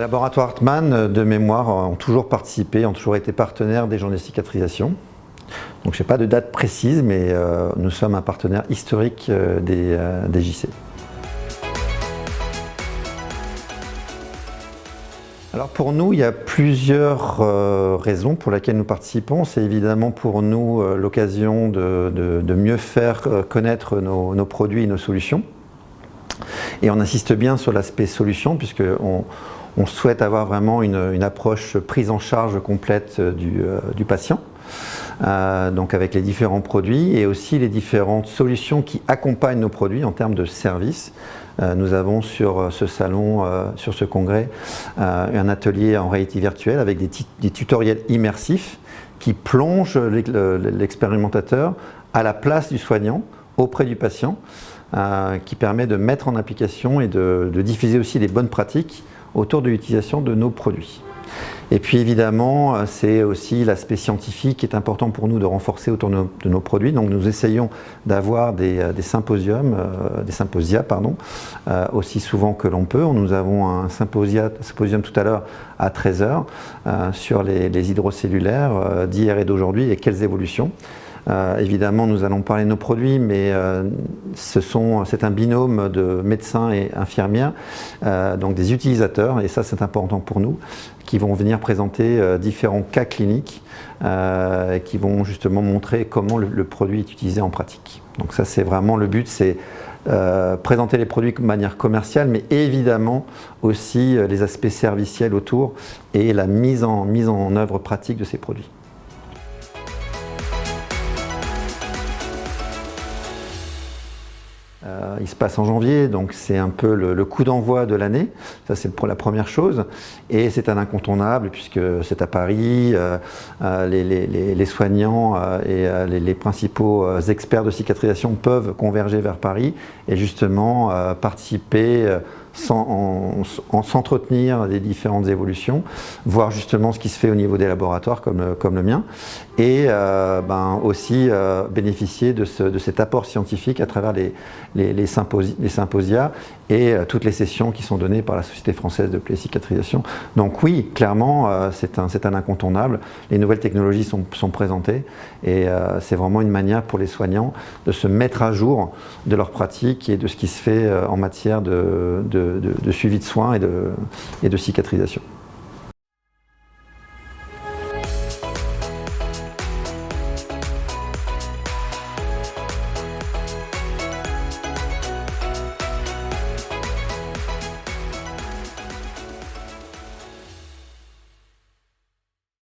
laboratoire Hartmann, de mémoire, ont toujours participé, ont toujours été partenaires des journées de cicatrisation. Donc je n'ai pas de date précise, mais nous sommes un partenaire historique des JC. Alors pour nous, il y a plusieurs raisons pour lesquelles nous participons. C'est évidemment pour nous l'occasion de mieux faire connaître nos produits et nos solutions. Et on insiste bien sur l'aspect solution, puisqu'on souhaite avoir vraiment une approche prise en charge complète du patient. Donc avec les différents produits et aussi les différentes solutions qui accompagnent nos produits en termes de services. Nous avons sur ce salon, sur ce congrès, un atelier en réalité virtuelle avec des tutoriels immersifs qui plongent l'expérimentateur à la place du soignant, auprès du patient, qui permet de mettre en application et de diffuser aussi les bonnes pratiques autour de l'utilisation de nos produits. Et puis évidemment, c'est aussi l'aspect scientifique qui est important pour nous de renforcer autour de nos produits. Donc nous essayons d'avoir des symposia aussi souvent que l'on peut. Nous avons un symposium tout à l'heure à 13 h sur les hydrocellulaires d'hier et d'aujourd'hui et quelles évolutions. Évidemment, nous allons parler de nos produits, mais c'est un binôme de médecins et infirmières, donc des utilisateurs, et ça c'est important pour nous, qui vont venir présenter différents cas cliniques qui vont justement montrer comment le produit est utilisé en pratique. Donc ça c'est vraiment le but, c'est présenter les produits de manière commerciale, mais évidemment aussi les aspects serviciels autour et la mise en œuvre pratique de ces produits. Il se passe en janvier, donc c'est un peu le coup d'envoi de l'année, ça c'est la première chose, et c'est un incontournable puisque c'est à Paris, les soignants et les principaux experts de cicatrisation peuvent converger vers Paris et justement participer en s'entretenir des différentes évolutions, voir justement ce qui se fait au niveau des laboratoires comme le mien, et aussi bénéficier de cet apport scientifique à travers les symposia et toutes les sessions qui sont données par la Société française de plaie et cicatrisation. Donc oui, clairement, c'est un incontournable. Les nouvelles technologies sont présentées et c'est vraiment une manière pour les soignants de se mettre à jour de leurs pratiques et de ce qui se fait en matière de suivi de soins et de cicatrisation.